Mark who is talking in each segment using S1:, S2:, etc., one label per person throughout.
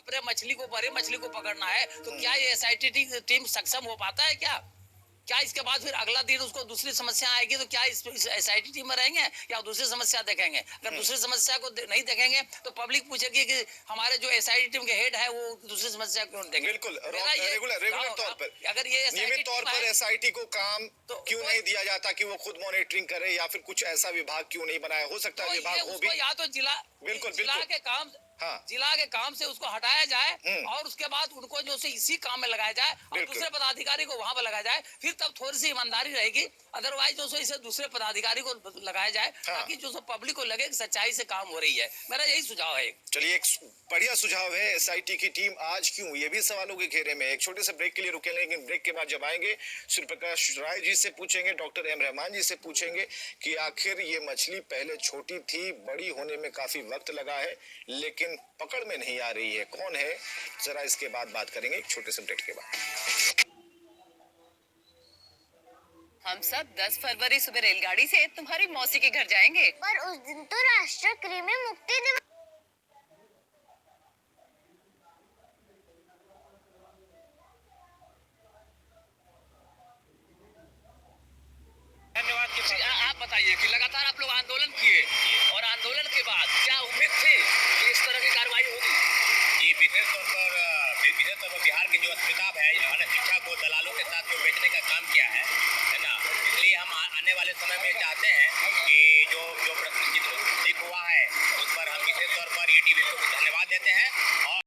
S1: अपने मछली को बड़े मछली को पकड़ना है तो क्या ये एसआईटी टीम सक्षम हो पाता है क्या? क्या इसके बाद फिर अगला दिन उसको दूसरी समस्या आएगी तो क्या इस एसआईटी टीम में रहेंगे या दूसरी समस्या देखेंगे? अगर दूसरी समस्या को नहीं देखेंगे तो पब्लिक पूछेगी कि हमारे जो एसआईटी टीम के हेड है वो दूसरी समस्या क्यों देखेंगे?
S2: बिल्कुल रेगुलर तौर पर
S1: अगर ये
S2: नियमित तौर पर एसआईटी को काम क्यों नहीं दिया जाता कि वो खुद मॉनिटरिंग करे, या फिर कुछ ऐसा विभाग क्यों नहीं बनाया? हो सकता है विभाग हो भी,
S1: या तो जिला के काम, हाँ, जिला के काम से उसको हटाया जाए और उसके बाद उनको जो से इसी काम में लगाया जाए और दूसरे पदाधिकारी को वहां पर लगाया जाए, फिर तब थोड़ी सी ईमानदारी रहेगी। अदरवाइज जो इसे दूसरे पदाधिकारी को लगाया जाए, हाँ, ताकि जो पब्लिक को लगे कि सच्चाई से काम हो रही है। मेरा यही सुझाव है। चलिए,
S2: एक बढ़िया सुझाव है। एसआईटी की टीम आज क्यों, ये भी सवालों के घेरे में। एक छोटे से ब्रेक के लिए रुके, लेकिन ब्रेक के बाद जब आएंगे सूर्य प्रकाश राय जी से पूछेंगे, डॉक्टर एम रहमान जी से पूछेंगे कि आखिर ये मछली पहले छोटी थी, बड़ी होने में काफी वक्त लगा है, लेकिन पकड़ में नहीं आ रही है। कौन है, जरा इसके बाद बात करेंगे, एक छोटे से ब्रेक के बाद।
S3: हम सब 10 फरवरी सुबह रेलगाड़ी से तुम्हारी मौसी के घर जाएंगे।
S4: पर उस दिन तो राष्ट्रीय कृमि मुक्ति दिवस।
S1: धन्यवाद। आप बताइए कि लगातार आप लोग आंदोलन किए और आंदोलन के बाद क्या उम्मीद थी कि इस तरह की कार्रवाई होगी?
S5: ये विशेष तौर पर बिहार की जो अस्पताल है, शिक्षा को दलालों के साथ जो बेचने का काम किया है ना, इसलिए हम आने वाले समय में चाहते हैं कि जो प्रशिक्षित हुआ है उस पर हम विशेष तौर पर ईटीवी को धन्यवाद देते हैं। और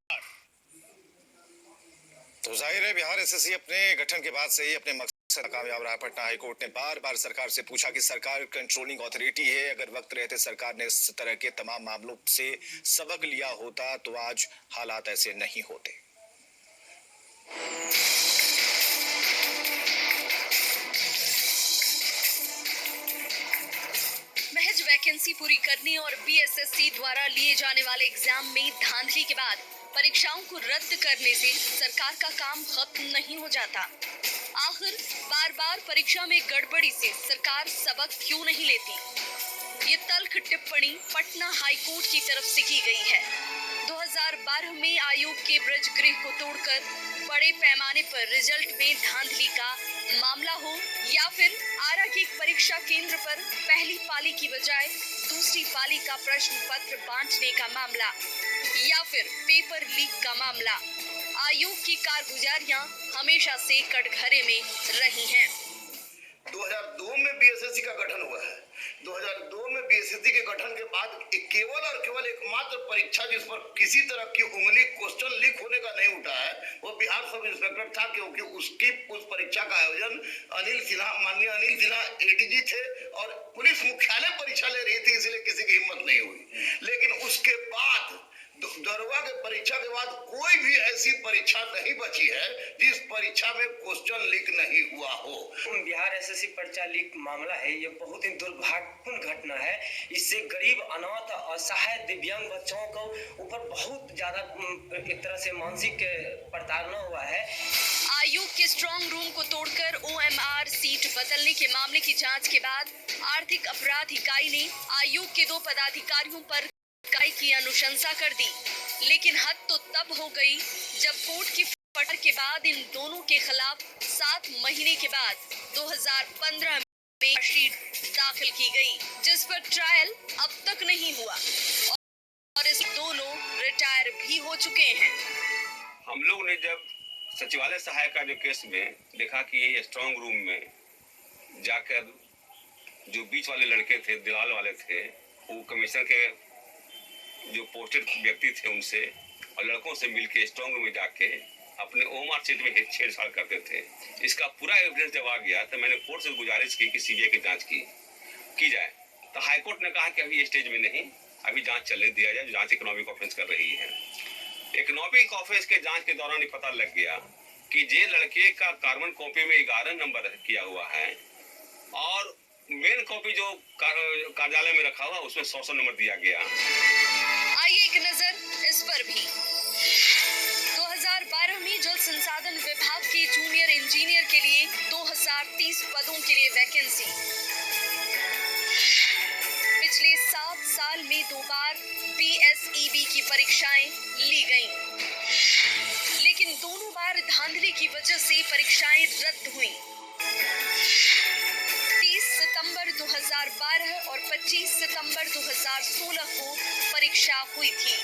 S2: तो जाहिर है बिहार एसएससी अपने गठन के बाद से ही अपने मकसद कामयाब रहा। पटना हाईकोर्ट ने बार बार सरकार से पूछा कि सरकार कंट्रोलिंग अथॉरिटी है, अगर वक्त रहते सरकार ने इस तरह के तमाम मामलों से सबक लिया होता तो आज हालात ऐसे नहीं होते।
S3: महज वैकेंसी पूरी करने और बीएसएससी द्वारा लिए जाने वाले एग्जाम में धांधली के बाद परीक्षाओं को रद्द करने से सरकार का काम खत्म नहीं हो जाता। आखिर बार बार परीक्षा में गड़बड़ी से सरकार सबक क्यों नहीं लेती? ये तल्ख टिप्पणी पटना हाईकोर्ट की तरफ से की गई है। 2012 में आयोग के ब्रज गृह को तोड़कर बड़े पैमाने पर रिजल्ट में धांधली का मामला हो, या फिर आरा के एक परीक्षा केंद्र पर पहली पाली की बजाय दूसरी पाली का प्रश्न पत्र बांटने का मामला, या फिर पेपर लीक का मामला, आयोग की कारगुजारियां हमेशा से कटघरे में रही हैं।
S6: 2002 में बीएसएससी का गठन हुआ है। 2002 में बीएसएससी के गठन के बाद केवल एकमात्र परीक्षा जिस पर किसी तरह की उंगली क्वेश्चन लीक होने का नहीं उठा है वो बिहार सब इंस्पेक्टर था, क्योंकि उस परीक्षा का आयोजन माननीय अनिल सिन्हा एडीजी थे और पुलिस मुख्यालय परीक्षा ले रही थी, इसलिए किसी की हिम्मत नहीं हुई। लेकिन उसके बाद दरोगा के परीक्षा के बाद कोई भी ऐसी परीक्षा नहीं बची है जिस परीक्षा में क्वेश्चन लीक नहीं हुआ हो।
S7: बिहार एसएससी परीक्षा लीक मामला है, ये बहुत ही दुर्भाग्यपूर्ण घटना है। इससे गरीब, अनाथ, असहाय, दिव्यांग बच्चों को ऊपर बहुत ज्यादा एक तरह से मानसिक प्रताड़ना हुआ है।
S3: आयोग के स्ट्रांग रूम को तोड़कर ओएमआर सीट बदलने के मामले की जांच के बाद आर्थिक अपराध इकाई ने आयोग के 2 पदाधिकारियों पर कार्रवाई की अनुशंसा कर दी। लेकिन हद तो तब हो गई जब कोर्ट की फटकार के बाद इन दोनों के खिलाफ 7 महीने के बाद 2015 में चार्जशीट दाखिल की गई, जिस पर ट्रायल अब तक नहीं हुआ और इस दोनों रिटायर भी हो चुके हैं।
S5: हम लोग ने जब सचिवालय सहायक का जो केस में देखा कि ये स्ट्रांग रूम में जाकर जो बीच वाले लड़के थे, दलाल वाले थे, वो कमिश्नर के जो पोस्टेड व्यक्ति थे उनसे और लड़कों से मिलके स्ट्रांग रूम में जाके अपने ओएमआर सीट में छेड़छाड़ करते थे। इसका पूरा एविडेंस जब आ गया तो मैंने कोर्ट से गुजारिश की कि सीबीआई की जांच की जाए। तो हाईकोर्ट ने कहा कि अभी ये स्टेज में नहीं, अभी जांच चलने दिया जाए। जांच इकोनॉमिक ऑफेंस कर रही है। इकोनॉमिक ऑफेंस के जांच के दौरान ही पता लग गया कि जे लड़के का कार्बन कॉपी में 11 नंबर किया हुआ है और मेन कॉपी जो कार्यालय में रखा हुआ उसमें 100 नंबर दिया गया।
S3: आइए एक नजर इस पर भी। 2012 में जल संसाधन विभाग के जूनियर इंजीनियर के लिए 2030 पदों के लिए वैकेंसी। पिछले 7 साल में 2 बार बीएसईबी की परीक्षाएं ली गईं। वजह से परीक्षाएं रद्द हुई। 30 सितंबर 2012 और 25 सितंबर 2016 को परीक्षा हुई थी।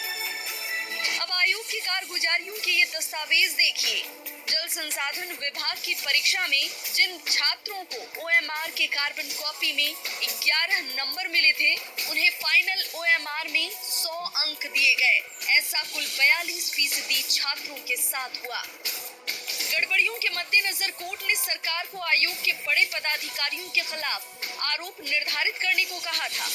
S3: अब आयोग की कारगुजारियों के ये दस्तावेज देखिए। जल संसाधन विभाग की परीक्षा में जिन छात्रों को OMR के कार्बन कॉपी में 11 नंबर मिले थे, उन्हें फाइनल OMR में 100 अंक दिए गए। ऐसा कुल 42% छात्रों के साथ हुआ। गड़बड़ियों के मद्देनजर कोर्ट ने सरकार को आयोग के बड़े पदाधिकारियों के खिलाफ आरोप निर्धारित करने को कहा था।